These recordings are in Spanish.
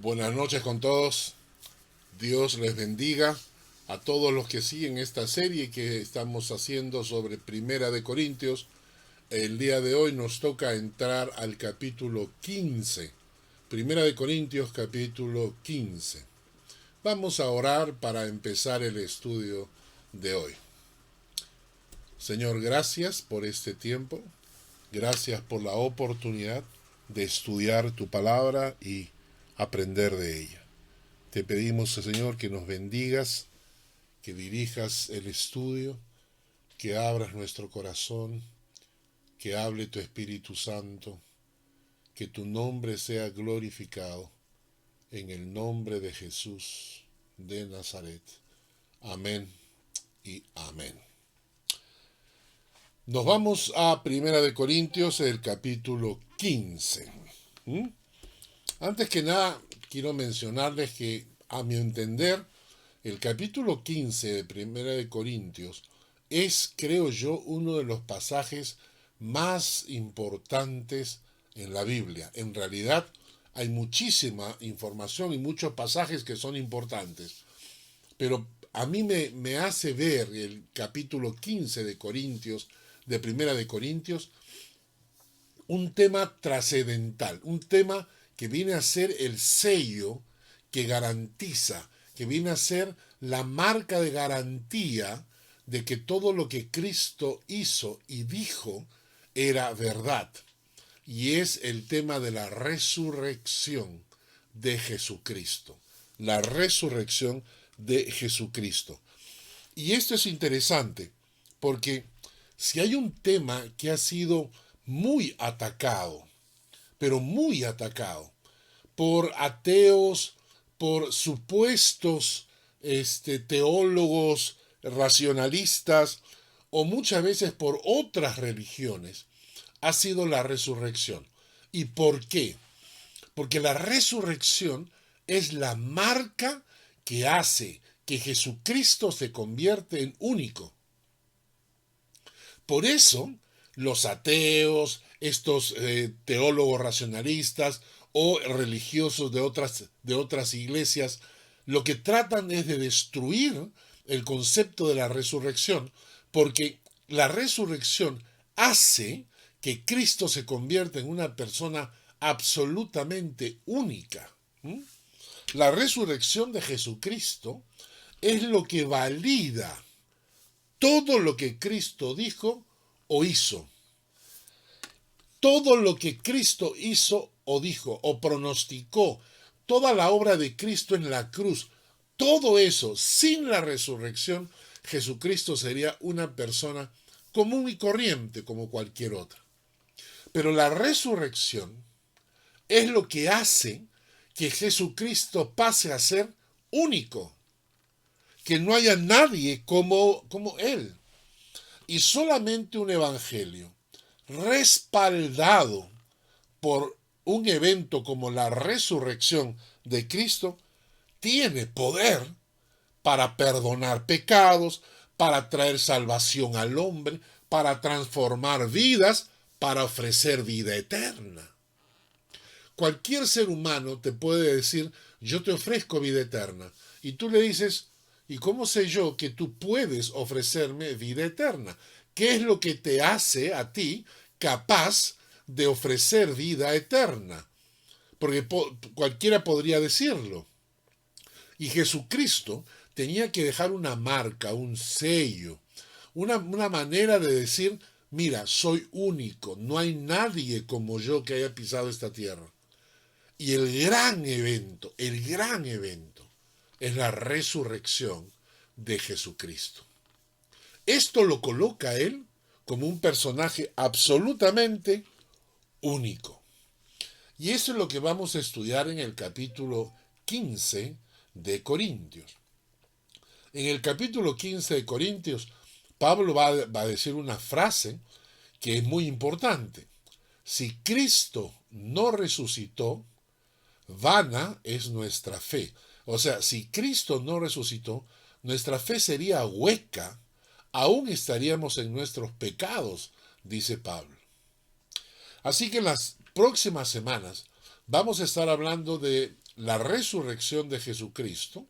Buenas noches con todos. Dios les bendiga a todos los que siguen esta serie que estamos haciendo sobre Primera de Corintios. El día de hoy nos toca entrar al capítulo 15. Primera de Corintios, capítulo 15. Vamos a orar para empezar el estudio de hoy. Señor, gracias por este tiempo. Gracias por la oportunidad de estudiar tu palabra y aprender de ella. Te pedimos, Señor, que nos bendigas, que dirijas el estudio, que abras nuestro corazón, que hable tu Espíritu Santo, que tu nombre sea glorificado en el nombre de Jesús de Nazaret. Amén y amén. Nos vamos a Primera de Corintios, el capítulo 15. Antes que nada, quiero mencionarles que, a mi entender, el capítulo 15 de Primera de Corintios es, creo yo, uno de los pasajes más importantes en la Biblia. En realidad, hay muchísima información y muchos pasajes que son importantes. Pero a mí me hace ver el capítulo 15 de Corintios, de Primera de Corintios, un tema trascendental, un tema que viene a ser el sello que garantiza, que viene a ser la marca de garantía de que todo lo que Cristo hizo y dijo era verdad. Y es el tema de la resurrección de Jesucristo. La resurrección de Jesucristo. Y esto es interesante, porque si hay un tema que ha sido muy atacado, pero muy atacado, por ateos, por supuestos teólogos racionalistas, o muchas veces por otras religiones, ha sido la resurrección. ¿Y por qué? Porque la resurrección es la marca que hace que Jesucristo se convierte en único. Por eso, los ateos, estos teólogos racionalistas o religiosos de otras iglesias, lo que tratan es de destruir el concepto de la resurrección, porque la resurrección hace que Cristo se convierta en una persona absolutamente única. La resurrección de Jesucristo es lo que valida todo lo que Cristo dijo o hizo. Todo lo que Cristo hizo o dijo o pronosticó, toda la obra de Cristo en la cruz, todo eso, sin la resurrección, Jesucristo sería una persona común y corriente como cualquier otra. Pero la resurrección es lo que hace que Jesucristo pase a ser único, que no haya nadie como Él. Y solamente un evangelio respaldado por un evento como la resurrección de Cristo tiene poder para perdonar pecados, para traer salvación al hombre, para transformar vidas, para ofrecer vida eterna. Cualquier ser humano te puede decir, yo te ofrezco vida eterna. Y tú le dices, ¿y cómo sé yo que tú puedes ofrecerme vida eterna? ¿Qué es lo que te hace a ti capaz de ofrecer vida eterna? Porque cualquiera podría decirlo. Y Jesucristo tenía que dejar una marca, un sello, una manera de decir, mira, soy único, no hay nadie como yo que haya pisado esta tierra. Y el gran evento es la resurrección de Jesucristo. Esto lo coloca a él como un personaje absolutamente único. Y eso es lo que vamos a estudiar en el capítulo 15 de Corintios. En el capítulo 15 de Corintios, Pablo va a decir una frase que es muy importante. Si Cristo no resucitó, vana es nuestra fe. O sea, si Cristo no resucitó, nuestra fe sería hueca, aún estaríamos en nuestros pecados, dice Pablo. Así que en las próximas semanas vamos a estar hablando de la resurrección de Jesucristo,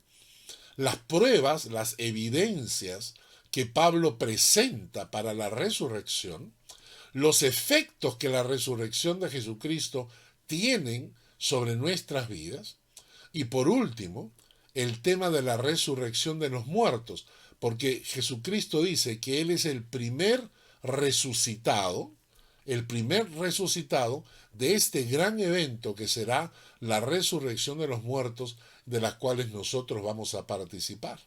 las pruebas, las evidencias que Pablo presenta para la resurrección, los efectos que la resurrección de Jesucristo tienen sobre nuestras vidas, y por último, el tema de la resurrección de los muertos, porque Jesucristo dice que Él es el primer resucitado de este gran evento que será la resurrección de los muertos, de las cuales nosotros vamos a participar.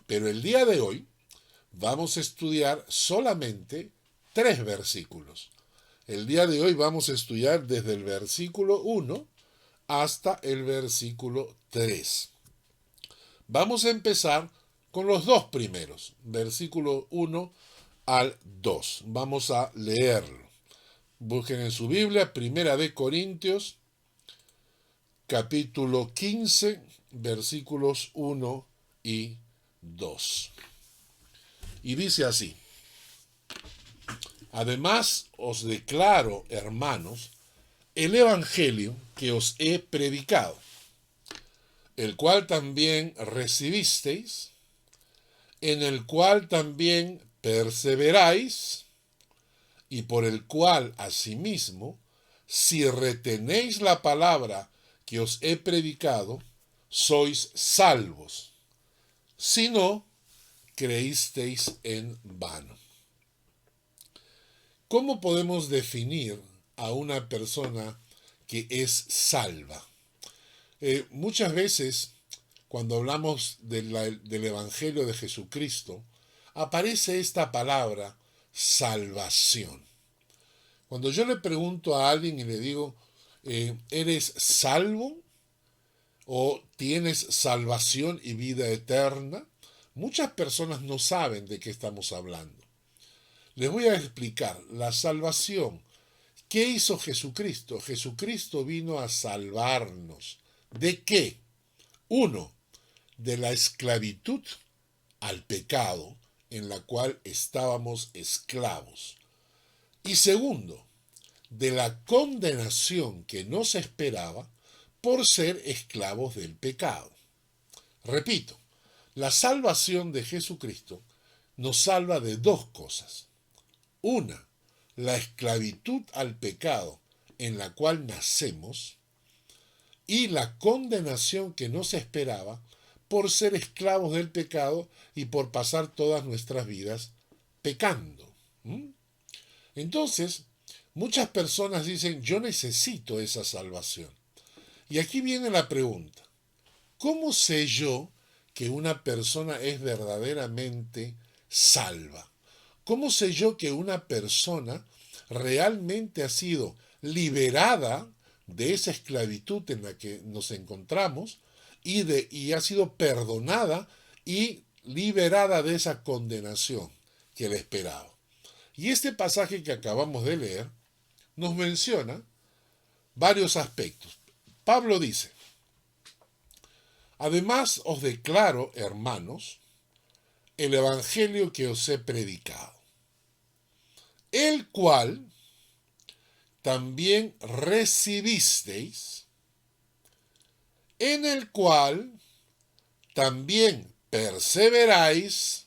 Pero el día de hoy vamos a estudiar solamente 3 versículos. El día de hoy vamos a estudiar desde el versículo 1 hasta el versículo 3. Vamos a empezar con los 2 primeros, versículo 1 al 2. Vamos a leerlo. Busquen en su Biblia, Primera de Corintios, capítulo 15, versículos 1 y 2. Y dice así: Además os declaro, hermanos, el evangelio que os he predicado, el cual también recibisteis, en el cual también perseveráis, y por el cual asimismo, si retenéis la palabra que os he predicado, sois salvos, si no creísteis en vano. ¿Cómo podemos definir a una persona que es salva? Muchas veces, cuando hablamos del Evangelio de Jesucristo, aparece esta palabra salvación. Cuando yo le pregunto a alguien y le digo, ¿eres salvo? ¿O tienes salvación y vida eterna? Muchas personas no saben de qué estamos hablando. Les voy a explicar. La salvación. ¿Qué hizo Jesucristo? Jesucristo vino a salvarnos. ¿De qué? 1. De la esclavitud al pecado en la cual estábamos esclavos. Y 2. De la condenación que nos esperaba por ser esclavos del pecado. Repito, la salvación de Jesucristo nos salva de 2 cosas. 1, la esclavitud al pecado en la cual nacemos, y la condenación que nos esperaba por ser esclavos del pecado y por pasar todas nuestras vidas pecando. Entonces, muchas personas dicen, yo necesito esa salvación. Y aquí viene la pregunta: ¿cómo sé yo que una persona es verdaderamente salva? ¿Cómo sé yo que una persona realmente ha sido liberada de esa esclavitud en la que nos encontramos y ha sido perdonada y liberada de esa condenación que le esperaba? Y este pasaje que acabamos de leer nos menciona varios aspectos. Pablo dice: Además os declaro, hermanos, el evangelio que os he predicado, el cual también recibisteis, en el cual también perseveráis,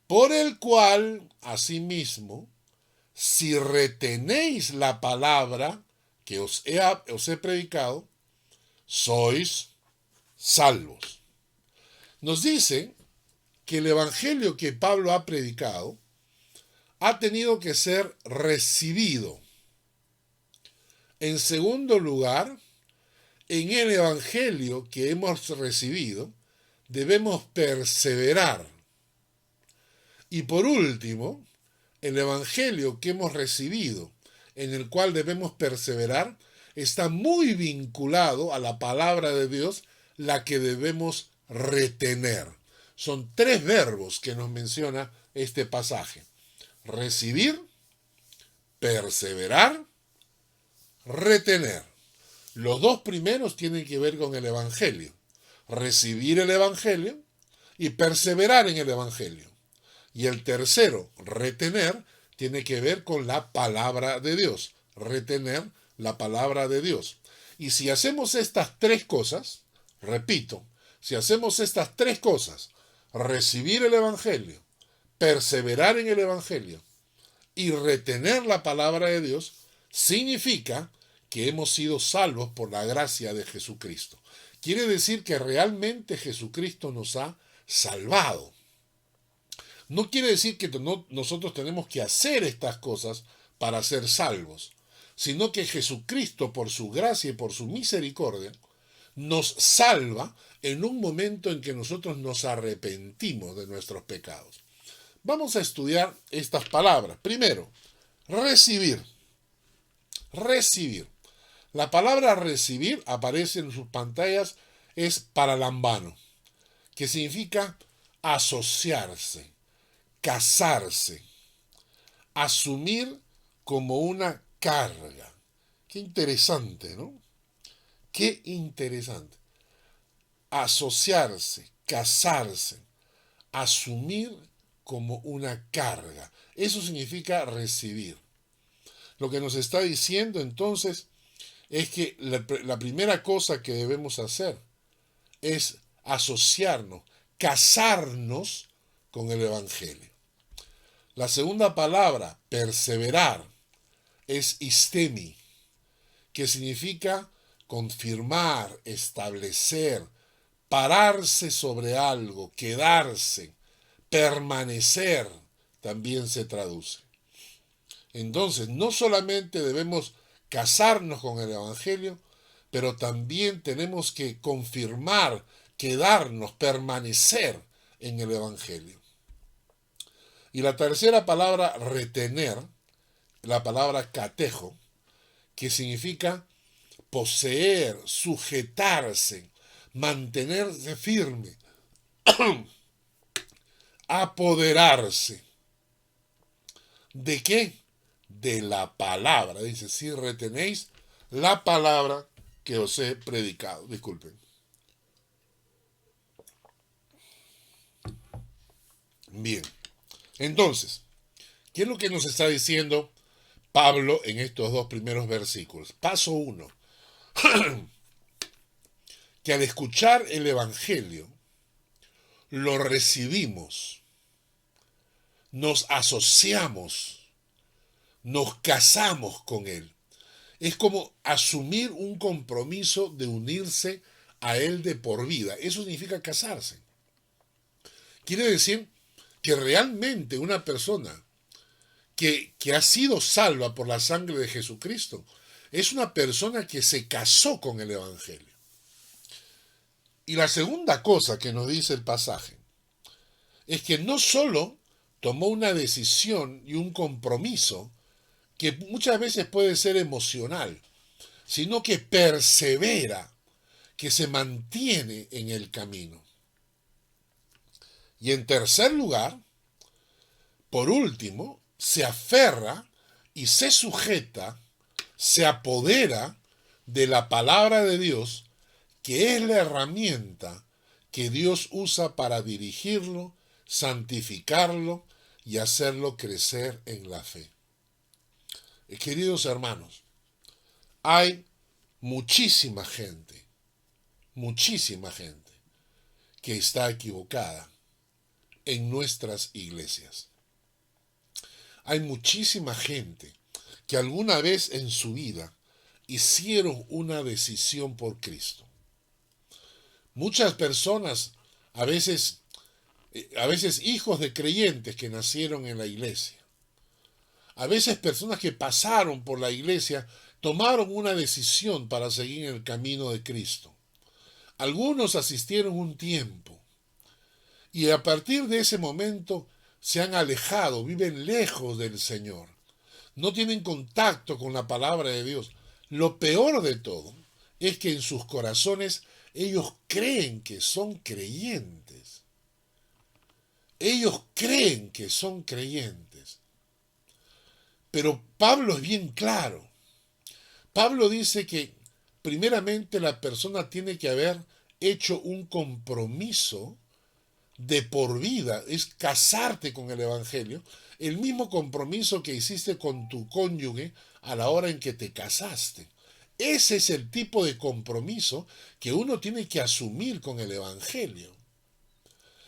por el cual, asimismo, si retenéis la palabra que os he predicado, sois salvos. Nos dice que el evangelio que Pablo ha predicado ha tenido que ser recibido. En segundo lugar, en el evangelio que hemos recibido, debemos perseverar. Y por último, el evangelio que hemos recibido, en el cual debemos perseverar, está muy vinculado a la palabra de Dios, la que debemos retener. Son 3 verbos que nos menciona este pasaje: recibir, perseverar, retener. Los 2 primeros tienen que ver con el evangelio: recibir el evangelio y perseverar en el evangelio. Y el tercero, retener, tiene que ver con la palabra de Dios. Retener la palabra de Dios. Y si hacemos estas tres cosas, repito, si hacemos estas tres cosas, recibir el Evangelio, perseverar en el Evangelio y retener la palabra de Dios, significa que hemos sido salvos por la gracia de Jesucristo. Quiere decir que realmente Jesucristo nos ha salvado. No quiere decir que nosotros tenemos que hacer estas cosas para ser salvos, sino que Jesucristo, por su gracia y por su misericordia, nos salva en un momento en que nosotros nos arrepentimos de nuestros pecados. Vamos a estudiar estas palabras. Primero, recibir. Recibir. La palabra recibir aparece en sus pantallas, es paralambano, que significa asociarse, casarse, asumir como una carga. Qué interesante, ¿no? Qué interesante. Asociarse, casarse, asumir como una carga. Eso significa recibir. Lo que nos está diciendo entonces es que la primera cosa que debemos hacer es asociarnos, casarnos con el Evangelio. La segunda palabra, perseverar, es istemi, que significa confirmar, establecer, pararse sobre algo, quedarse, permanecer, también se traduce. Entonces, no solamente debemos casarnos con el Evangelio, pero también tenemos que confirmar, quedarnos, permanecer en el Evangelio. Y la tercera palabra, retener, la palabra catejo, que significa poseer, sujetarse, mantenerse firme, apoderarse. ¿De qué? De la palabra. Dice, si retenéis la palabra que os he predicado. Disculpen. Bien. Entonces, ¿qué es lo que nos está diciendo Pablo en estos dos primeros versículos? Paso 1. Que al escuchar el Evangelio, lo recibimos, nos asociamos, nos casamos con él. Es como asumir un compromiso de unirse a él de por vida. Eso significa casarse. Quiere decir que realmente una persona que ha sido salva por la sangre de Jesucristo es una persona que se casó con el Evangelio. Y la segunda cosa que nos dice el pasaje es que no solo tomó una decisión y un compromiso que muchas veces puede ser emocional, sino que persevera, que se mantiene en el camino. Y en tercer lugar, por último, se aferra y se sujeta, se apodera de la palabra de Dios, que es la herramienta que Dios usa para dirigirlo, santificarlo y hacerlo crecer en la fe. Queridos hermanos, hay muchísima gente que está equivocada en nuestras iglesias. Hay muchísima gente que alguna vez en su vida hicieron una decisión por Cristo. Muchas personas, a veces hijos de creyentes que nacieron en la iglesia, a veces personas que pasaron por la iglesia, tomaron una decisión para seguir en el camino de Cristo. Algunos asistieron un tiempo y a partir de ese momento se han alejado, viven lejos del Señor. No tienen contacto con la palabra de Dios. Lo peor de todo es que en sus corazones ellos creen que son creyentes. Ellos creen que son creyentes. Pero Pablo es bien claro. Pablo dice que primeramente la persona tiene que haber hecho un compromiso de por vida, es casarte con el Evangelio, el mismo compromiso que hiciste con tu cónyuge a la hora en que te casaste. Ese es el tipo de compromiso que uno tiene que asumir con el Evangelio.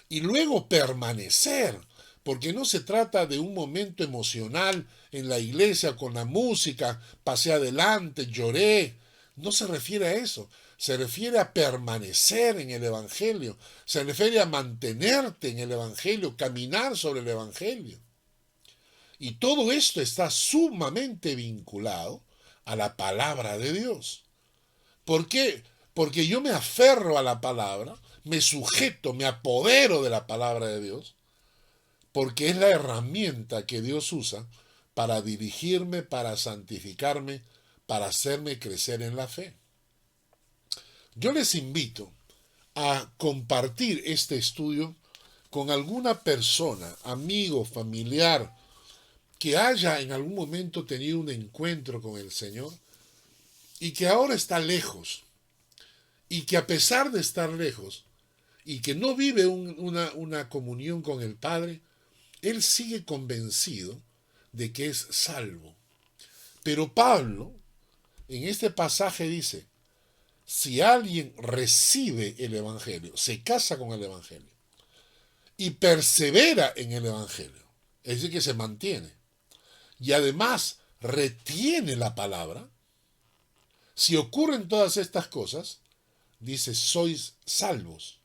Y luego permanecer, porque no se trata de un momento emocional en la iglesia con la música, pasé adelante, lloré. No se refiere a eso. Se refiere a permanecer en el Evangelio. Se refiere a mantenerte en el Evangelio, caminar sobre el Evangelio. Y todo esto está sumamente vinculado a la palabra de Dios. ¿Por qué? Porque yo me aferro a la palabra, me sujeto, me apodero de la palabra de Dios, porque es la herramienta que Dios usa para dirigirme, para santificarme, para hacerme crecer en la fe. Yo les invito a compartir este estudio con alguna persona, amigo, familiar, que haya en algún momento tenido un encuentro con el Señor y que ahora está lejos, y que a pesar de estar lejos y que no vive una comunión con el Padre, él sigue convencido de que es salvo. Pero Pablo en este pasaje dice, si alguien recibe el Evangelio, se casa con el Evangelio y persevera en el Evangelio, es decir, que se mantiene, y además retiene la palabra, si ocurren todas estas cosas, dice, sois salvos.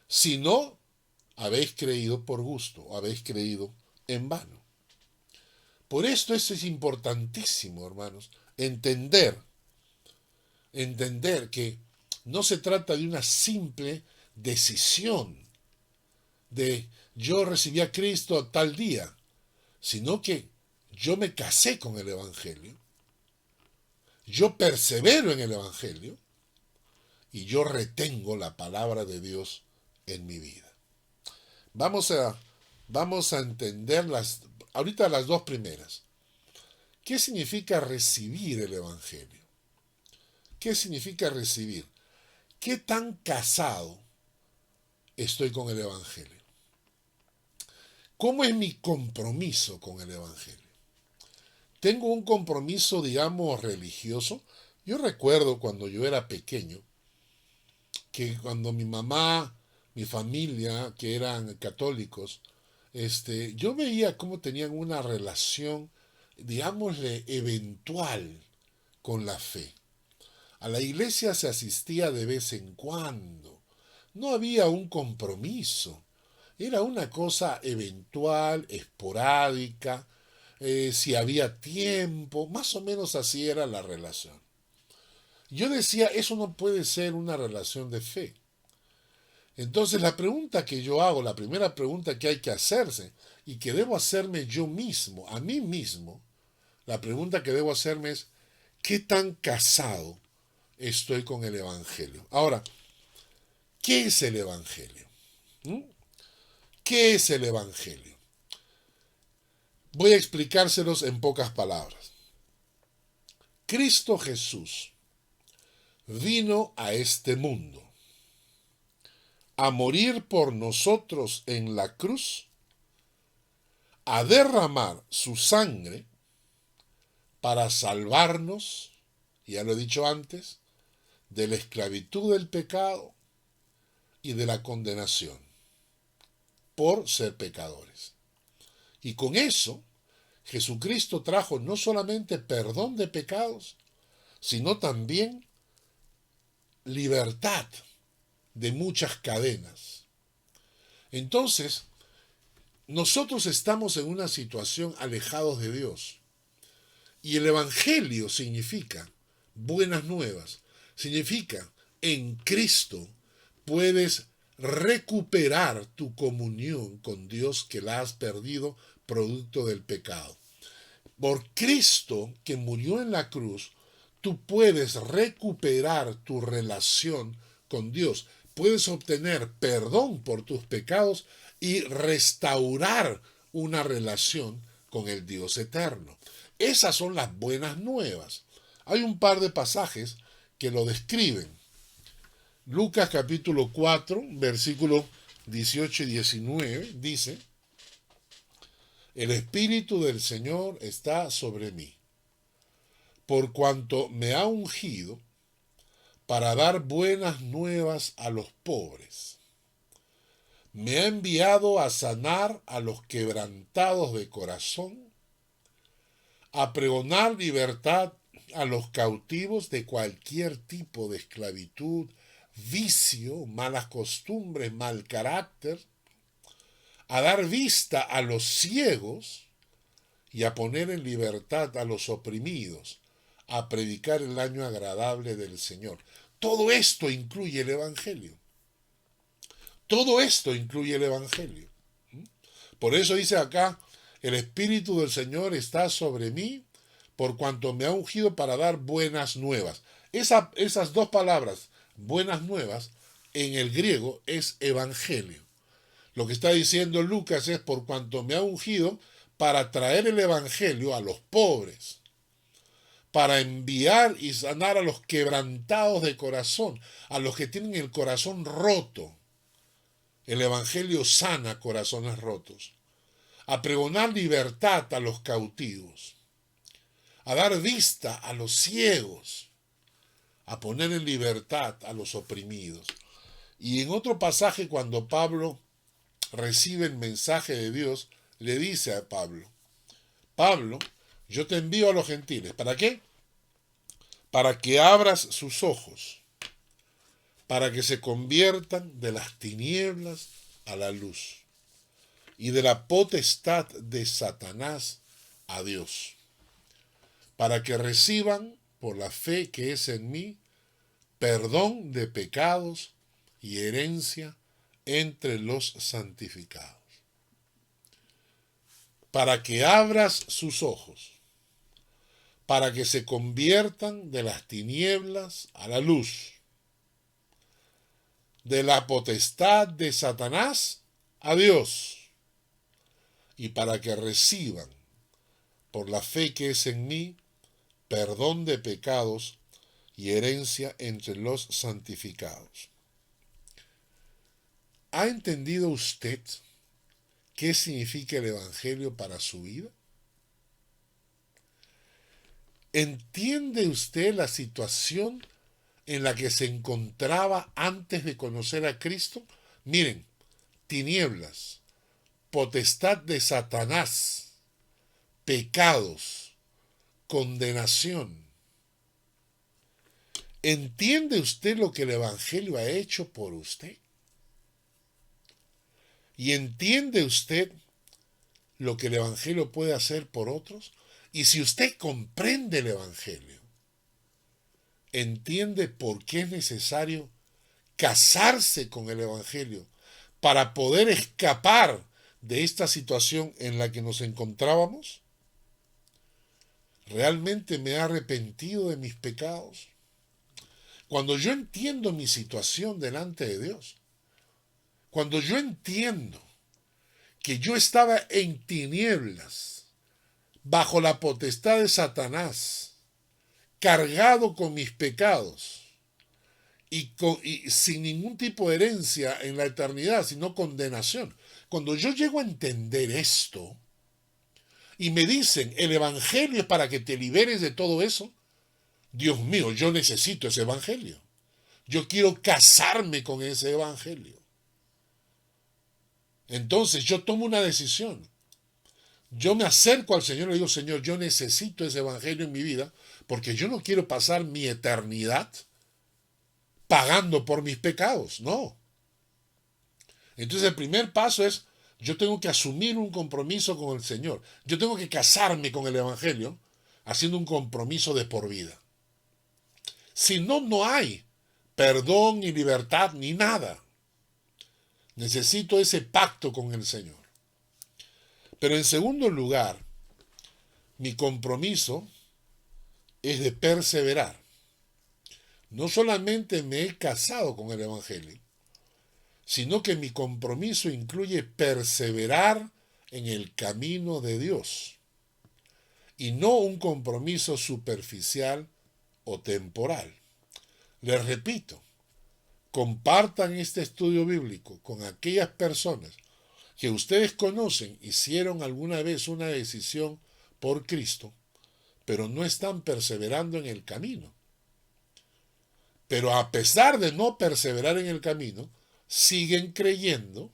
Si no, habéis creído por gusto, o habéis creído en vano. Por esto es importantísimo, hermanos, entender que no se trata de una simple decisión de yo recibí a Cristo tal día, sino que yo me casé con el Evangelio, yo persevero en el Evangelio y yo retengo la palabra de Dios en mi vida. Vamos a entender ahorita las dos primeras. ¿Qué significa recibir el Evangelio? ¿Qué significa recibir? ¿Qué tan casado estoy con el Evangelio? ¿Cómo es mi compromiso con el Evangelio? ¿Tengo un compromiso, digamos, religioso? Yo recuerdo cuando yo era pequeño, que cuando mi mamá, mi familia, que eran católicos, yo veía cómo tenían una relación, digámosle, eventual con la fe. A la iglesia se asistía de vez en cuando. No había un compromiso. Era una cosa eventual, esporádica, si había tiempo, más o menos así era la relación. Yo decía, eso no puede ser una relación de fe. Entonces la pregunta que yo hago, la primera pregunta que hay que hacerse y que debo hacerme yo mismo, a mí mismo, la pregunta que debo hacerme es, ¿qué tan casado estoy con el Evangelio? Ahora, ¿qué es el Evangelio? ¿Qué es el Evangelio? Voy a explicárselos en pocas palabras. Cristo Jesús vino a este mundo a morir por nosotros en la cruz, a derramar su sangre para salvarnos, ya lo he dicho antes, de la esclavitud del pecado y de la condenación por ser pecadores. Y con eso, Jesucristo trajo no solamente perdón de pecados, sino también libertad de muchas cadenas. Entonces, nosotros estamos en una situación alejados de Dios. Y el Evangelio significa buenas nuevas. Significa, en Cristo puedes recuperar tu comunión con Dios que la has perdido producto del pecado. Por Cristo que murió en la cruz, tú puedes recuperar tu relación con Dios. Puedes obtener perdón por tus pecados y restaurar una relación con el Dios eterno. Esas son las buenas nuevas. Hay un par de pasajes que lo describen. Lucas capítulo 4, versículos 18 y 19 dice, el Espíritu del Señor está sobre mí, por cuanto me ha ungido para dar buenas nuevas a los pobres. Me ha enviado a sanar a los quebrantados de corazón, a pregonar libertad a los cautivos de cualquier tipo de esclavitud, vicio, malas costumbres, mal carácter, a dar vista a los ciegos y a poner en libertad a los oprimidos, a predicar el año agradable del Señor. Todo esto incluye el Evangelio. Todo esto incluye el Evangelio. Por eso dice acá, el Espíritu del Señor está sobre mí, por cuanto me ha ungido para dar buenas nuevas. Esas dos palabras, buenas nuevas, en el griego es evangelio. Lo que está diciendo Lucas es por cuanto me ha ungido para traer el evangelio a los pobres, para enviar y sanar a los quebrantados de corazón, a los que tienen el corazón roto. El evangelio sana corazones rotos. A pregonar libertad a los cautivos, a dar vista a los ciegos, a poner en libertad a los oprimidos. Y en otro pasaje, cuando Pablo recibe el mensaje de Dios, le dice a Pablo, Pablo, yo te envío a los gentiles. ¿Para qué? Para que abras sus ojos, para que se conviertan de las tinieblas a la luz y de la potestad de Satanás a Dios, para que reciban por la fe que es en mí perdón de pecados y herencia entre los santificados. Para que abras sus ojos, para que se conviertan de las tinieblas a la luz, de la potestad de Satanás a Dios, y para que reciban por la fe que es en mí perdón de pecados y herencia entre los santificados. ¿Ha entendido usted qué significa el Evangelio para su vida? ¿Entiende usted la situación en la que se encontraba antes de conocer a Cristo? Miren, tinieblas, potestad de Satanás, pecados, condenación. ¿Entiende usted lo que el Evangelio ha hecho por usted? ¿Y entiende usted lo que el Evangelio puede hacer por otros? Y si usted comprende el Evangelio, entiende por qué es necesario casarse con el Evangelio para poder escapar de esta situación en la que nos encontrábamos. ¿Realmente me he arrepentido de mis pecados? Cuando yo entiendo mi situación delante de Dios, cuando yo entiendo que yo estaba en tinieblas, bajo la potestad de Satanás, cargado con mis pecados y sin ningún tipo de herencia en la eternidad, sino condenación. Cuando yo llego a entender esto y me dicen, el Evangelio es para que te liberes de todo eso, Dios mío, yo necesito ese Evangelio. Yo quiero casarme con ese Evangelio. Entonces yo tomo una decisión. Yo me acerco al Señor y le digo, Señor, yo necesito ese Evangelio en mi vida porque yo no quiero pasar mi eternidad pagando por mis pecados, no. Entonces el primer paso es, yo tengo que asumir un compromiso con el Señor. Yo tengo que casarme con el Evangelio haciendo un compromiso de por vida. Si no, no hay perdón ni libertad ni nada. Necesito ese pacto con el Señor. Pero en segundo lugar, mi compromiso es de perseverar. No solamente me he casado con el Evangelio, sino que mi compromiso incluye perseverar en el camino de Dios y no un compromiso superficial o temporal. Les repito, compartan este estudio bíblico con aquellas personas que ustedes conocen, hicieron alguna vez una decisión por Cristo, pero no están perseverando en el camino. Pero a pesar de no perseverar en el camino, siguen creyendo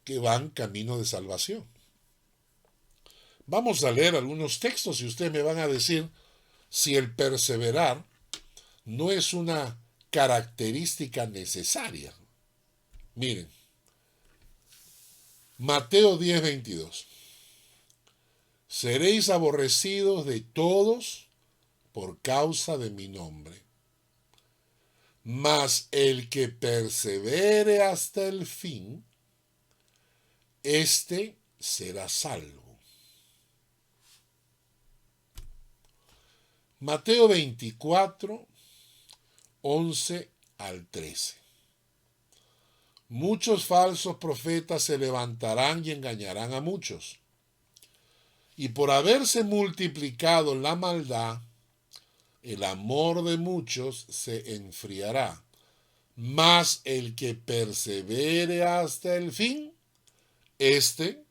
que van camino de salvación. Vamos a leer algunos textos y ustedes me van a decir si el perseverar no es una característica necesaria. Miren, Mateo 10:22. Seréis aborrecidos de todos por causa de mi nombre. Mas el que persevere hasta el fin, éste será salvo. Mateo 24, 11 al 13. Muchos falsos profetas se levantarán y engañarán a muchos. Y por haberse multiplicado la maldad, el amor de muchos se enfriará. Mas el que persevere hasta el fin, éste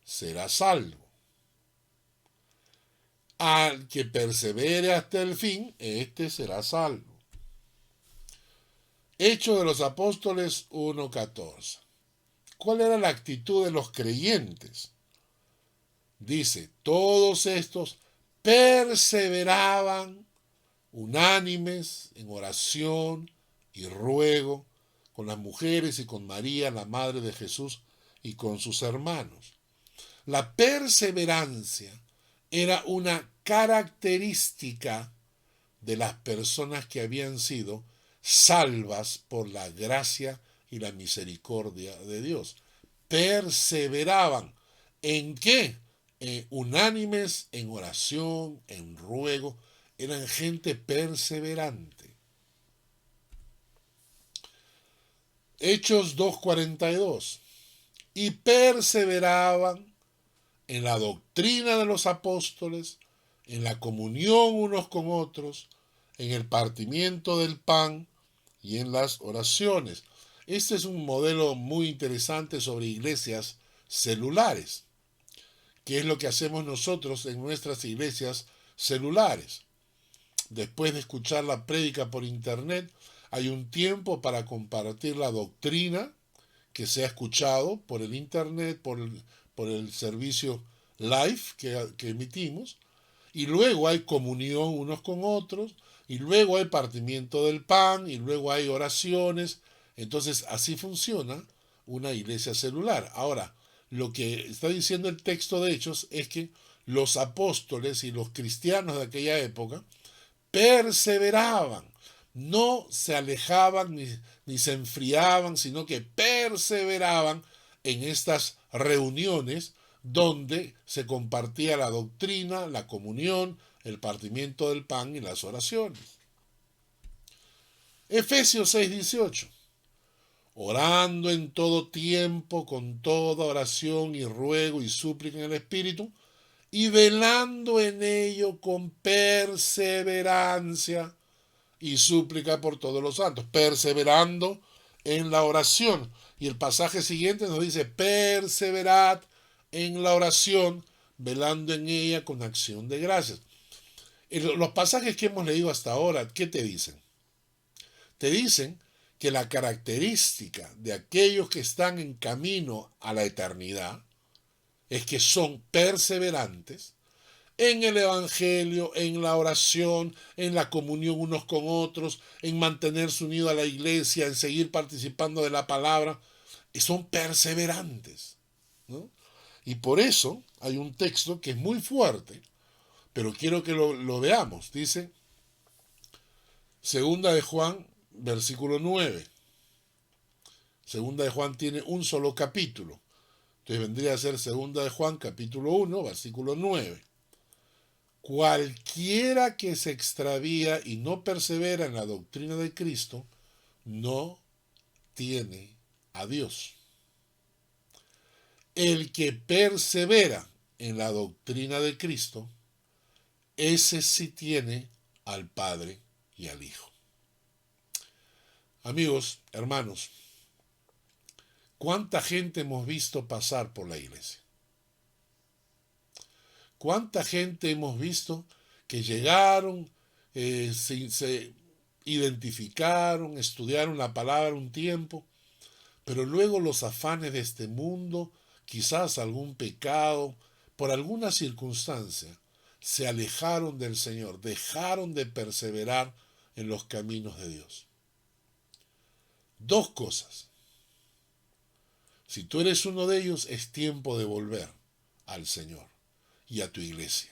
será salvo. Al que persevere hasta el fin, éste será salvo. Hechos de los Apóstoles 1:14. ¿Cuál era la actitud de los creyentes? Dice, todos estos perseveraban unánimes en oración y ruego con las mujeres y con María, la madre de Jesús, y con sus hermanos. La perseverancia era una característica de las personas que habían sido salvas por la gracia y la misericordia de Dios. Perseveraban. ¿En qué? Unánimes en oración, en ruego. Eran gente perseverante. Hechos 2:42. Y perseveraban en la doctrina de los apóstoles, en la comunión unos con otros, en el partimiento del pan y en las oraciones. Este es un modelo muy interesante sobre iglesias celulares. ¿Qué es lo que hacemos nosotros en nuestras iglesias celulares? Después de escuchar la prédica por internet, hay un tiempo para compartir la doctrina que se ha escuchado por el internet, por el servicio live que emitimos, y luego hay comunión unos con otros, y luego hay partimiento del pan, y luego hay oraciones. Entonces así funciona una iglesia celular. Ahora, lo que está diciendo el texto de Hechos es que los apóstoles y los cristianos de aquella época perseveraban, no se alejaban ni se enfriaban, sino que perseveraban en estas reuniones donde se compartía la doctrina, la comunión, el partimiento del pan y las oraciones. Efesios 6:18. Orando en todo tiempo, con toda oración y ruego y súplica en el Espíritu, y velando en ello con perseverancia y súplica por todos los santos, perseverando en la oración. Y el pasaje siguiente nos dice, perseverad en la oración, velando en ella con acción de gracias. Los pasajes que hemos leído hasta ahora, ¿qué te dicen? Te dicen que la característica de aquellos que están en camino a la eternidad es que son perseverantes en el evangelio, en la oración, en la comunión unos con otros, en mantenerse unidos a la iglesia, en seguir participando de la palabra, y son perseverantes, ¿no? Y por eso hay un texto que es muy fuerte, pero quiero que lo veamos. Dice, segunda de Juan, versículo 9. Segunda de Juan tiene un solo capítulo. Entonces vendría a ser segunda de Juan, capítulo 1, versículo 9. Cualquiera que se extravía y no persevera en la doctrina de Cristo, no tiene a Dios. El que persevera en la doctrina de Cristo, ese sí tiene al Padre y al Hijo. Amigos, hermanos, ¿cuánta gente hemos visto pasar por la iglesia? ¿Cuánta gente hemos visto que llegaron, se identificaron, estudiaron la palabra un tiempo, pero luego los afanes de este mundo, quizás algún pecado, por alguna circunstancia, se alejaron del Señor, dejaron de perseverar en los caminos de Dios. Dos cosas. Si tú eres uno de ellos, es tiempo de volver al Señor y a tu iglesia.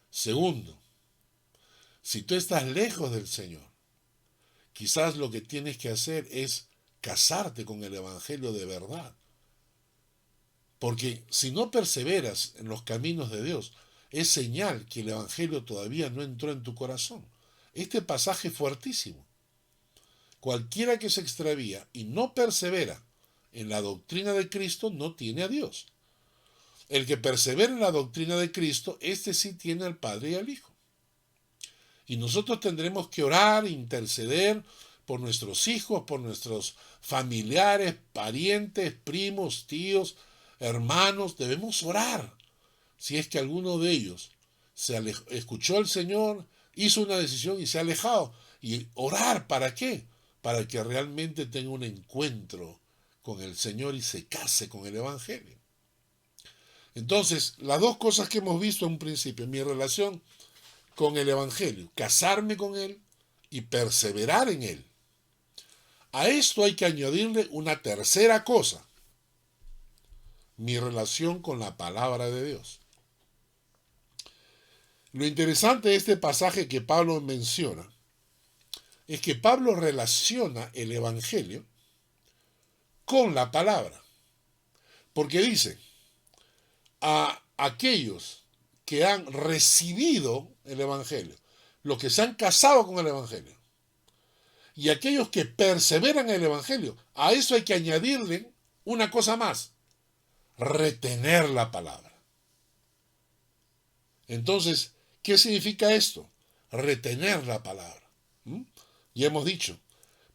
Segundo, si tú estás lejos del Señor, quizás lo que tienes que hacer es casarte con el Evangelio de verdad. Porque si no perseveras en los caminos de Dios, es señal que el Evangelio todavía no entró en tu corazón. Este pasaje es fuertísimo. Cualquiera que se extravía y no persevera en la doctrina de Cristo no tiene a Dios. El que persevera en la doctrina de Cristo, este sí tiene al Padre y al Hijo. Y nosotros tendremos que orar, interceder por nuestros hijos, por nuestros familiares, parientes, primos, tíos, hermanos. Debemos orar. Si es que alguno de ellos escuchó al Señor, hizo una decisión y se ha alejado. Y orar, ¿para qué? Para que realmente tenga un encuentro con el Señor y se case con el Evangelio. Entonces, las dos cosas que hemos visto en un principio, mi relación con el Evangelio, casarme con él y perseverar en él. A esto hay que añadirle una tercera cosa, mi relación con la palabra de Dios. Lo interesante de este pasaje que Pablo menciona es que Pablo relaciona el Evangelio con la palabra. Porque dice, a aquellos que han recibido el Evangelio, los que se han casado con el Evangelio, y aquellos que perseveran en el Evangelio, a eso hay que añadirle una cosa más, retener la palabra. Entonces, ¿qué significa esto? Retener la palabra. Ya hemos dicho,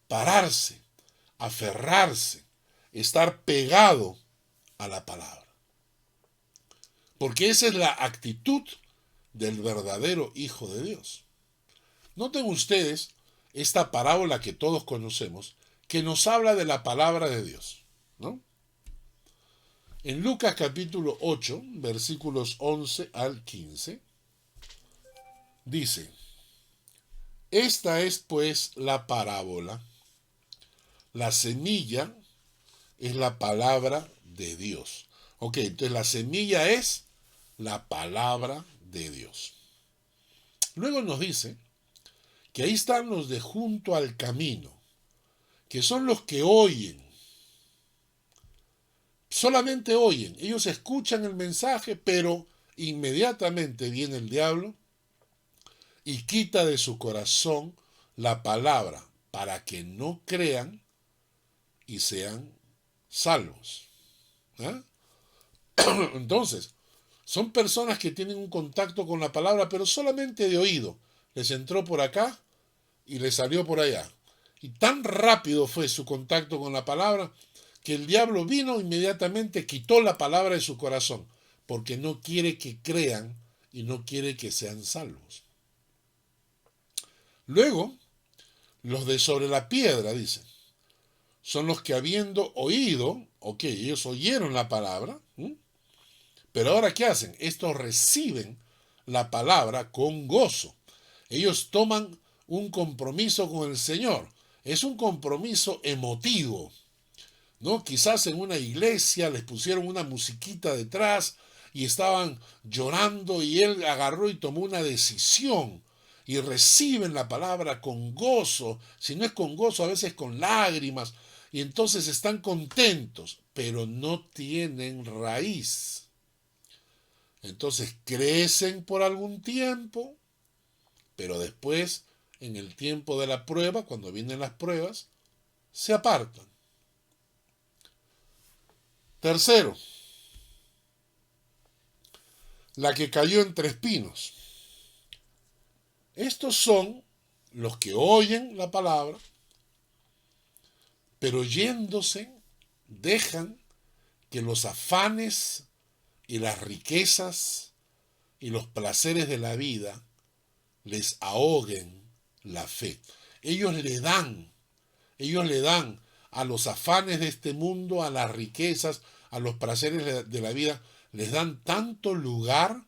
pararse, aferrarse, estar pegado a la palabra. Porque esa es la actitud del verdadero Hijo de Dios. Noten ustedes esta parábola que todos conocemos, que nos habla de la palabra de Dios, ¿no? En Lucas capítulo 8, versículos 11 al 15, dice, esta es pues la parábola. La semilla es la palabra de Dios. Ok, entonces la semilla es la palabra de Dios. Luego nos dice que ahí están los de junto al camino, que son los que oyen. Solamente oyen. Ellos escuchan el mensaje, pero inmediatamente viene el diablo y quita de su corazón la palabra para que no crean y sean salvos. ¿Ah? Entonces, son personas que tienen un contacto con la palabra, pero solamente de oído. Les entró por acá y les salió por allá. Y tan rápido fue su contacto con la palabra que el diablo vino inmediatamente, quitó la palabra de su corazón, porque no quiere que crean y no quiere que sean salvos. Luego, los de sobre la piedra, dicen, son los que habiendo oído, ok, ellos oyeron la palabra, pero ahora ¿qué hacen? Estos reciben la palabra con gozo. Ellos toman un compromiso con el Señor. Es un compromiso emotivo, ¿no? Quizás en una iglesia les pusieron una musiquita detrás y estaban llorando y él agarró y tomó una decisión y reciben la palabra con gozo, si no es con gozo, a veces con lágrimas, y entonces están contentos, pero no tienen raíz. Entonces crecen por algún tiempo, pero después, en el tiempo de la prueba, cuando vienen las pruebas, se apartan. Tercero, la que cayó entre espinos. Estos son los que oyen la palabra, pero yéndose, dejan que los afanes y las riquezas y los placeres de la vida les ahoguen la fe. Ellos le dan a los afanes de este mundo, a las riquezas, a los placeres de la vida, les dan tanto lugar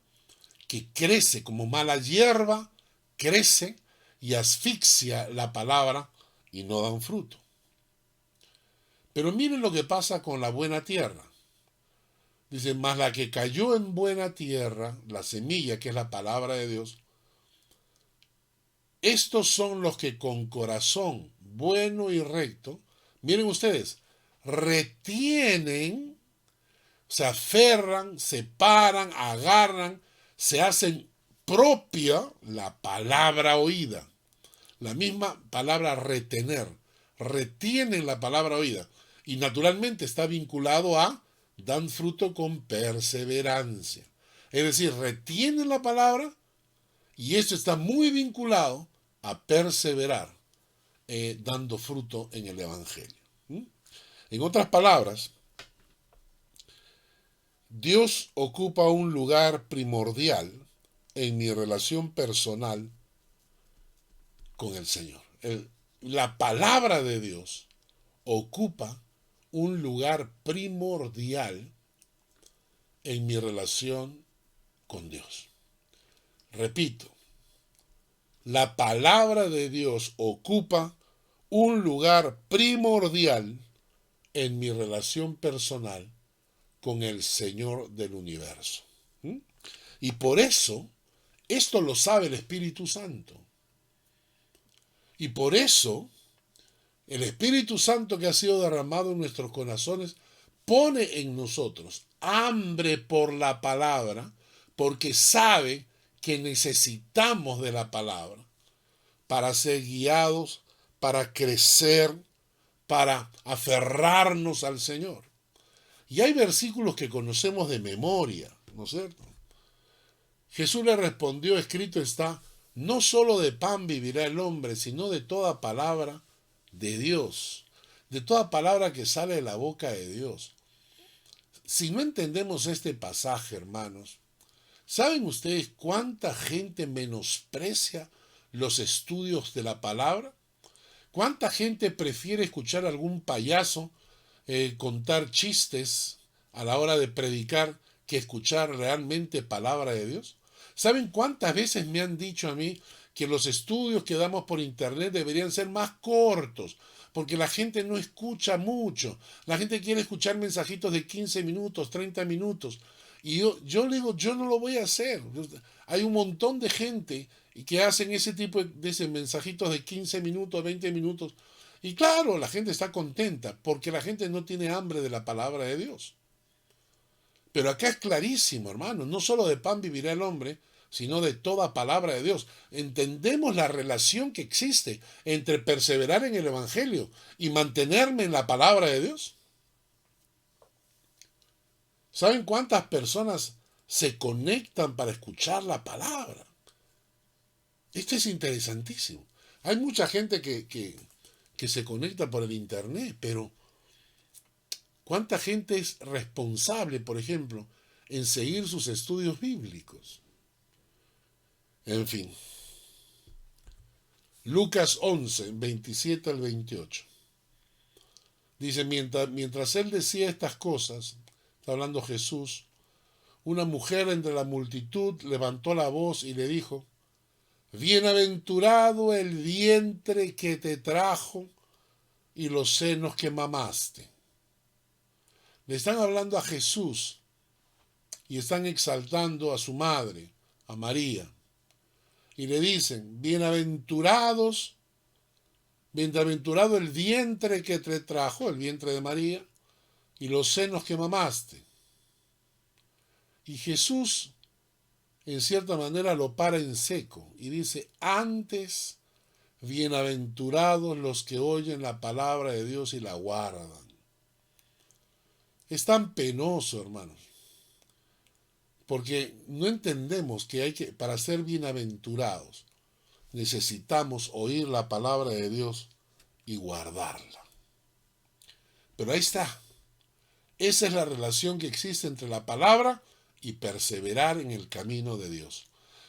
que crece como mala hierba, crece y asfixia la palabra y no dan fruto. Pero miren lo que pasa con la buena tierra. Dice, mas la que cayó en buena tierra, la semilla que es la palabra de Dios, estos son los que con corazón bueno y recto, miren ustedes, retienen, se aferran, se paran, agarran, se hacen propia la palabra oída. La misma palabra retener, retienen la palabra oída. Y naturalmente está vinculado a dan fruto con perseverancia. Es decir, retienen la palabra y esto está muy vinculado a perseverar, dando fruto en el Evangelio. En otras palabras, Dios ocupa un lugar primordial en mi relación personal con el Señor. La palabra de Dios ocupa un lugar primordial en mi relación con Dios. Repito, la palabra de Dios ocupa un lugar primordial en mi relación personal con el Señor del universo. Y por eso, esto lo sabe el Espíritu Santo. Y por eso, el Espíritu Santo que ha sido derramado en nuestros corazones pone en nosotros hambre por la palabra, porque sabe que necesitamos de la palabra para ser guiados, para crecer, para aferrarnos al Señor. Y hay versículos que conocemos de memoria, ¿no es cierto? Jesús le respondió, escrito está, no solo de pan vivirá el hombre, sino de toda palabra de Dios, de toda palabra que sale de la boca de Dios. Si no entendemos este pasaje, hermanos, ¿saben ustedes cuánta gente menosprecia los estudios de la palabra? ¿Cuánta gente prefiere escuchar a algún payaso contar chistes a la hora de predicar que escuchar realmente palabra de Dios? ¿Saben cuántas veces me han dicho a mí que los estudios que damos por internet deberían ser más cortos? Porque la gente no escucha mucho. La gente quiere escuchar mensajitos de 15 minutos, 30 minutos. Y yo le digo, yo no lo voy a hacer. Hay un montón de gente que hacen ese tipo de mensajitos de 15 minutos, 20 minutos. Y claro, la gente está contenta porque la gente no tiene hambre de la palabra de Dios. Pero acá es clarísimo, hermano, no solo de pan vivirá el hombre, sino de toda palabra de Dios. Entendemos la relación que existe entre perseverar en el Evangelio y mantenerme en la palabra de Dios. ¿Saben cuántas personas se conectan para escuchar la palabra? Esto es interesantísimo. Hay mucha gente que se conecta por el internet, pero ¿cuánta gente es responsable, por ejemplo, en seguir sus estudios bíblicos? En fin. Lucas 11, 27 al 28. Dice, mientras él decía estas cosas, está hablando Jesús, una mujer entre la multitud levantó la voz y le dijo, bienaventurado el vientre que te trajo y los senos que mamaste. Le están hablando a Jesús y están exaltando a su madre, a María. Y le dicen, bienaventurado el vientre que te trajo, el vientre de María, y los senos que mamaste. Y Jesús, en cierta manera, lo para en seco y dice, antes, bienaventurados los que oyen la palabra de Dios y la guardan. Es tan penoso, hermanos, porque no entendemos que para ser bienaventurados, necesitamos oír la palabra de Dios y guardarla. Pero ahí está. Esa es la relación que existe entre la palabra y perseverar en el camino de Dios.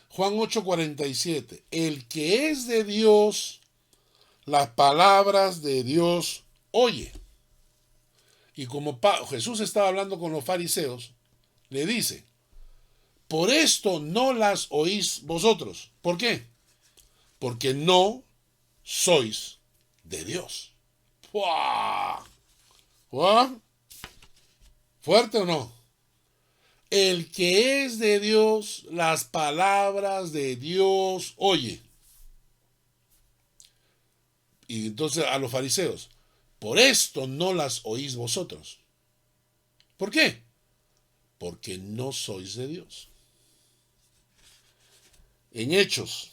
Juan 8:47, el que es de Dios, las palabras de Dios oye. Y como Jesús estaba hablando con los fariseos, le dice, por esto no las oís vosotros. ¿Por qué? Porque no sois de Dios. ¡Fua! ¿Fua? ¿Fuerte o no? El que es de Dios, las palabras de Dios oye. Y entonces a los fariseos, por esto no las oís vosotros. ¿Por qué? Porque no sois de Dios. En Hechos.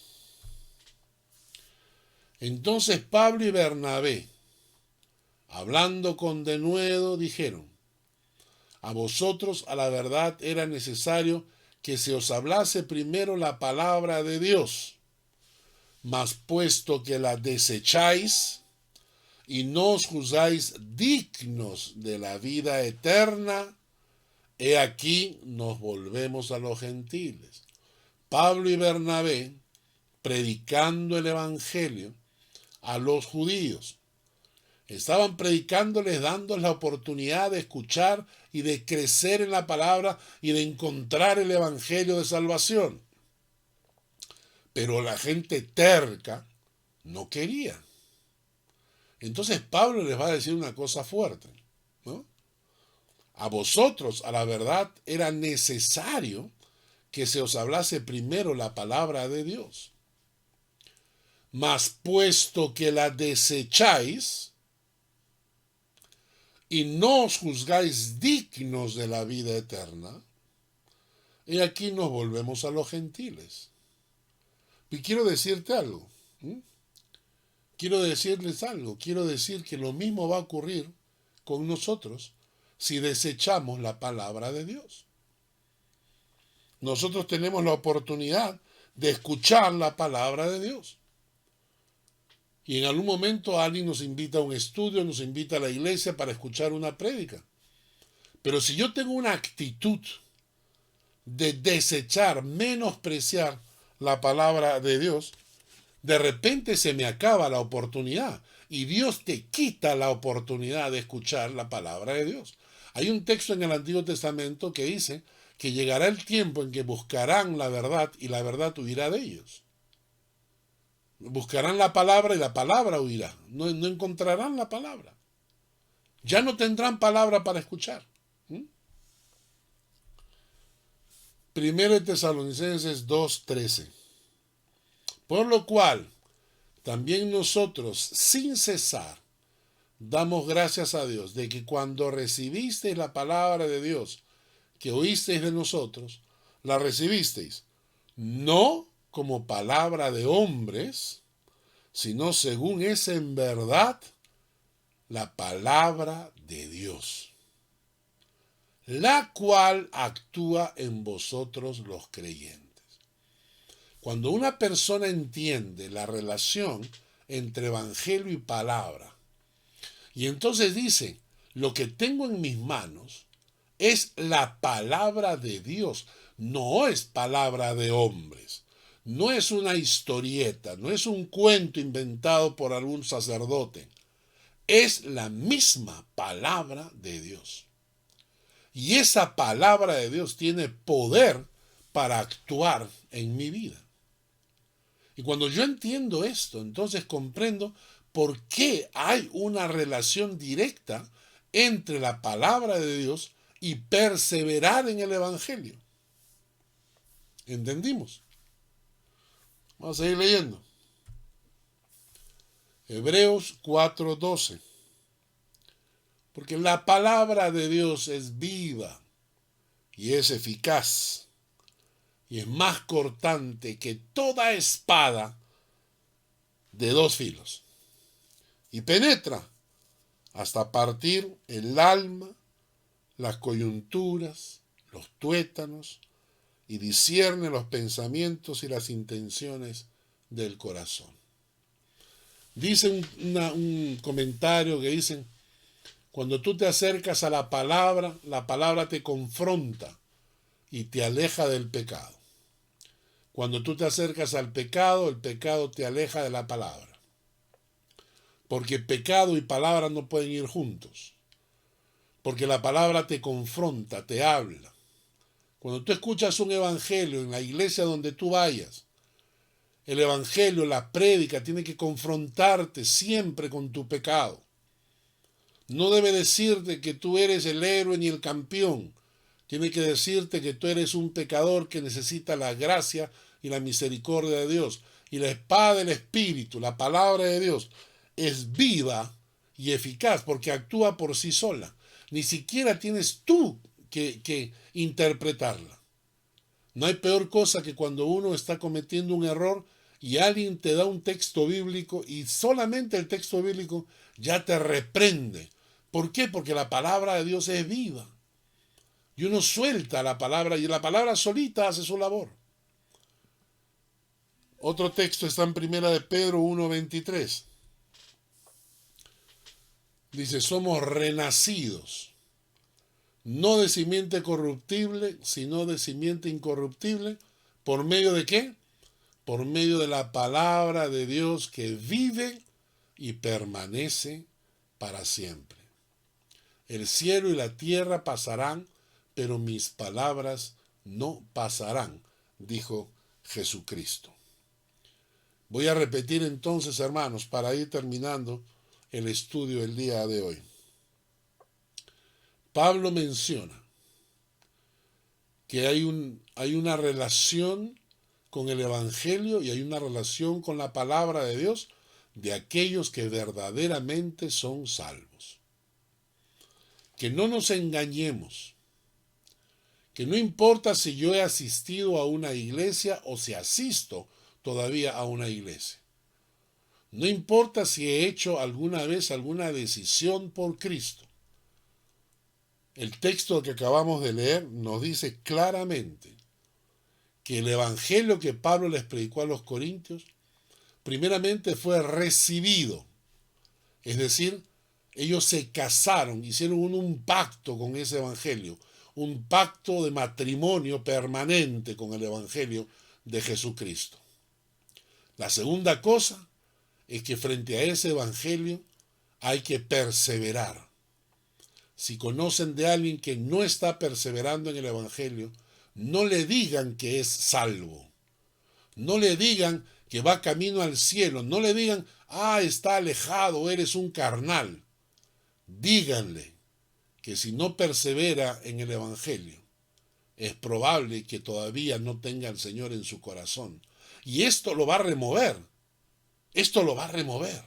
Entonces Pablo y Bernabé, hablando con denuedo, dijeron, a vosotros a la verdad era necesario que se os hablase primero la palabra de Dios, mas puesto que la desecháis y no os juzgáis dignos de la vida eterna, he aquí nos volvemos a los gentiles. Pablo y Bernabé predicando el evangelio a los judíos. Estaban predicándoles, dándoles la oportunidad de escuchar y de crecer en la palabra y de encontrar el evangelio de salvación. Pero la gente terca no quería. Entonces Pablo les va a decir una cosa fuerte, ¿no? A vosotros, a la verdad, era necesario que se os hablase primero la palabra de Dios. Mas puesto que la desecháis y no os juzgáis dignos de la vida eterna, y aquí nos volvemos a los gentiles. Y quiero decirte algo. Quiero decirles algo. Quiero decir que lo mismo va a ocurrir con nosotros si desechamos la palabra de Dios. Nosotros tenemos la oportunidad de escuchar la palabra de Dios. Y en algún momento alguien nos invita a un estudio, nos invita a la iglesia para escuchar una prédica. Pero si yo tengo una actitud de desechar, menospreciar la palabra de Dios, de repente se me acaba la oportunidad y Dios te quita la oportunidad de escuchar la palabra de Dios. Hay un texto en el Antiguo Testamento que dice que llegará el tiempo en que buscarán la verdad y la verdad huirá de ellos. Buscarán la palabra y la palabra huirá. No encontrarán la palabra. Ya no tendrán palabra para escuchar. Primero de Tesalonicenses 2:13. Por lo cual, también nosotros, sin cesar, damos gracias a Dios de que cuando recibisteis la palabra de Dios que oísteis de nosotros, la recibisteis no como palabra de hombres, sino según es en verdad la palabra de Dios, la cual actúa en vosotros los creyentes. Cuando una persona entiende la relación entre evangelio y palabra, y entonces dice, lo que tengo en mis manos es la palabra de Dios, no es palabra de hombres, no es una historieta, no es un cuento inventado por algún sacerdote, es la misma palabra de Dios. Y esa palabra de Dios tiene poder para actuar en mi vida. Y cuando yo entiendo esto, entonces comprendo por qué hay una relación directa entre la palabra de Dios y perseverar en el evangelio. ¿Entendimos? Vamos a seguir leyendo. Hebreos 4:12. Porque la palabra de Dios es viva y es eficaz y es más cortante que toda espada de dos filos y penetra hasta partir el alma, las coyunturas, los tuétanos y discierne los pensamientos y las intenciones del corazón. Dice un comentario que dicen, cuando tú te acercas a la palabra te confronta y te aleja del pecado. Cuando tú te acercas al pecado, el pecado te aleja de la palabra. Porque pecado y palabra no pueden ir juntos. Porque la palabra te confronta, te habla. Cuando tú escuchas un evangelio en la iglesia donde tú vayas, el evangelio, la prédica, tiene que confrontarte siempre con tu pecado. No debe decirte que tú eres el héroe ni el campeón. Tiene que decirte que tú eres un pecador que necesita la gracia y la misericordia de Dios. Y la espada del Espíritu, la palabra de Dios, es viva y eficaz porque actúa por sí sola. Ni siquiera tienes tú que interpretarla. No hay peor cosa que cuando uno está cometiendo un error y alguien te da un texto bíblico y solamente el texto bíblico ya te reprende. ¿Por qué? Porque la palabra de Dios es viva. Y uno suelta la palabra y la palabra solita hace su labor. Otro texto está en Primera de Pedro 1:23. Dice, somos renacidos, no de simiente corruptible, sino de simiente incorruptible. ¿Por medio de qué? Por medio de la palabra de Dios que vive y permanece para siempre. El cielo y la tierra pasarán, pero mis palabras no pasarán, dijo Jesucristo. Voy a repetir entonces, hermanos, para ir terminando el estudio del día de hoy. Pablo menciona que hay una relación con el Evangelio y hay una relación con la palabra de Dios de aquellos que verdaderamente son salvos. Que no nos engañemos, que no importa si yo he asistido a una iglesia o si asisto todavía a una iglesia. No importa si he hecho alguna vez alguna decisión por Cristo. El texto que acabamos de leer nos dice claramente que el evangelio que Pablo les predicó a los corintios, primeramente fue recibido. Es decir, ellos se casaron, hicieron un pacto con ese evangelio, un pacto de matrimonio permanente con el evangelio de Jesucristo. La segunda cosa es que frente a ese evangelio hay que perseverar. Si conocen de alguien que no está perseverando en el evangelio, no le digan que es salvo. No le digan que va camino al cielo. No le digan, está alejado, eres un carnal. Díganle que si no persevera en el evangelio, es probable que todavía no tenga al Señor en su corazón. Y esto lo va a remover. Esto lo va a remover.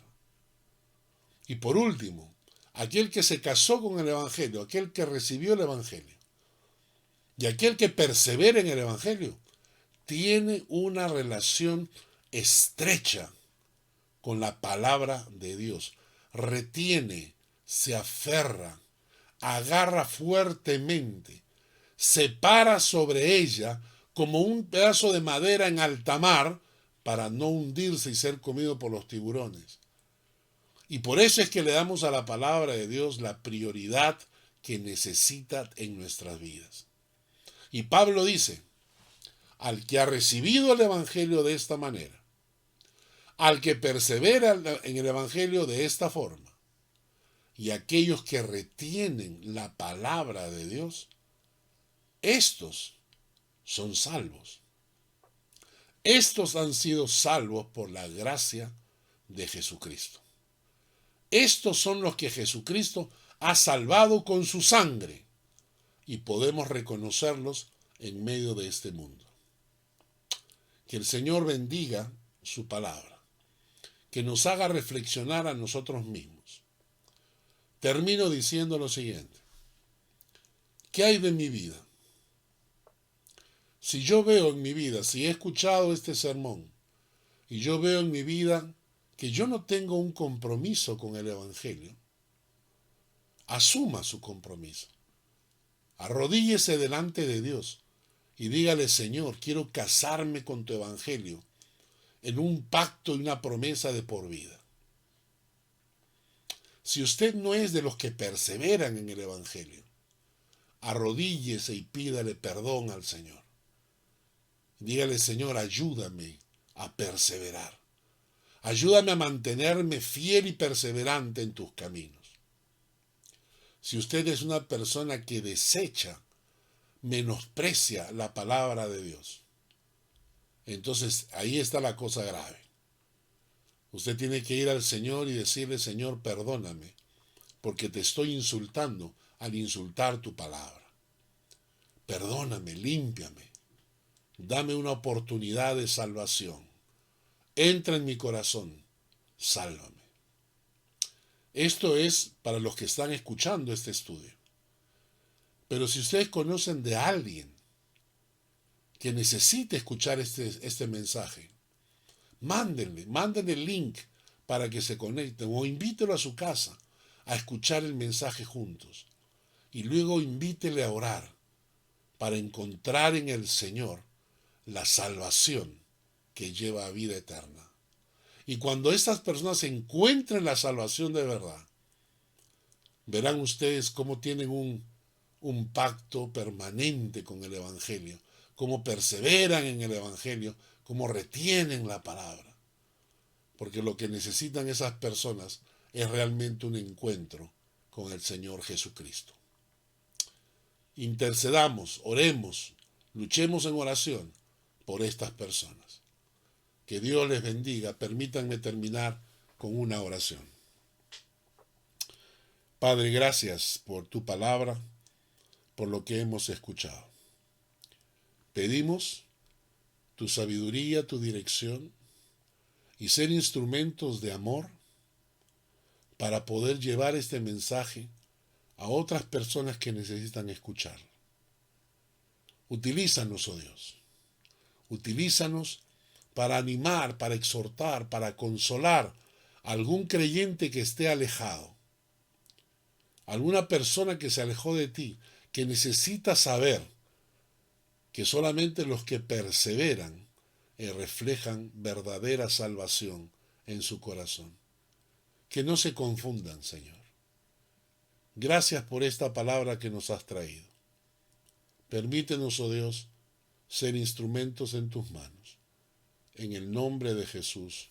Y por último, aquel que se casó con el evangelio, aquel que recibió el evangelio, y aquel que persevera en el evangelio, tiene una relación estrecha con la palabra de Dios. Retiene, se aferra, agarra fuertemente, se para sobre ella como un pedazo de madera en alta mar para no hundirse y ser comido por los tiburones. Y por eso es que le damos a la palabra de Dios la prioridad que necesita en nuestras vidas. Y Pablo dice, al que ha recibido el evangelio de esta manera, al que persevera en el evangelio de esta forma, y aquellos que retienen la palabra de Dios, estos son salvos. Estos han sido salvos por la gracia de Jesucristo. Estos son los que Jesucristo ha salvado con su sangre y podemos reconocerlos en medio de este mundo. Que el Señor bendiga su palabra, que nos haga reflexionar a nosotros mismos. Termino diciendo lo siguiente. ¿Qué hay de mi vida? Si yo veo en mi vida, si he escuchado este sermón, y yo veo en mi vida que yo no tengo un compromiso con el evangelio, asuma su compromiso. Arrodíllese delante de Dios y dígale, Señor, quiero casarme con tu evangelio en un pacto y una promesa de por vida. Si usted no es de los que perseveran en el evangelio, arrodíllese y pídale perdón al Señor. Dígale, Señor, ayúdame a perseverar. Ayúdame a mantenerme fiel y perseverante en tus caminos. Si usted es una persona que desecha, menosprecia la palabra de Dios, entonces ahí está la cosa grave. Usted tiene que ir al Señor y decirle, Señor, perdóname, porque te estoy insultando al insultar tu palabra. Perdóname, límpiame, dame una oportunidad de salvación. Entra en mi corazón, sálvame. Esto es para los que están escuchando este estudio. Pero si ustedes conocen de alguien que necesite escuchar este mensaje, mándenle el link para que se conecten o invítelo a su casa a escuchar el mensaje juntos. Y luego invítele a orar para encontrar en el Señor la salvación que lleva a vida eterna. Y cuando estas personas encuentren la salvación de verdad, verán ustedes cómo tienen un pacto permanente con el Evangelio, cómo perseveran en el Evangelio, cómo retienen la palabra. Porque lo que necesitan esas personas es realmente un encuentro con el Señor Jesucristo. Intercedamos, oremos, luchemos en oración por estas personas. Que Dios les bendiga. Permítanme terminar con una oración. Padre, gracias por tu palabra, por lo que hemos escuchado. Pedimos tu sabiduría, tu dirección y ser instrumentos de amor para poder llevar este mensaje a otras personas que necesitan escucharlo. Utilízanos, oh Dios. Utilízanos para animar, para exhortar, para consolar a algún creyente que esté alejado, alguna persona que se alejó de ti, que necesita saber que solamente los que perseveran reflejan verdadera salvación en su corazón. Que no se confundan, Señor. Gracias por esta palabra que nos has traído. Permítenos, oh Dios, ser instrumentos en tus manos. En el nombre de Jesús.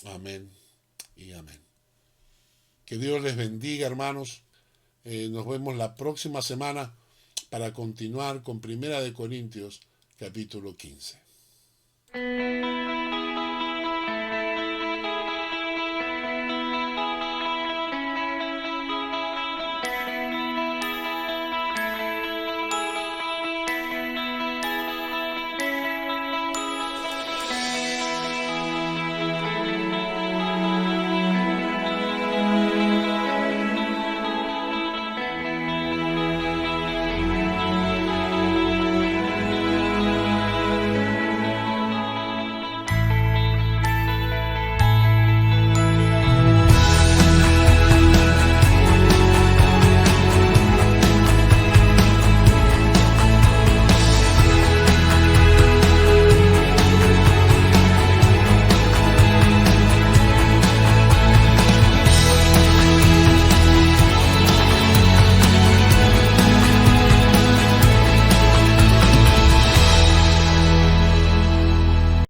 Amén y amén. Que Dios les bendiga, hermanos. Nos vemos la próxima semana para continuar con 1 Corintios capítulo 15.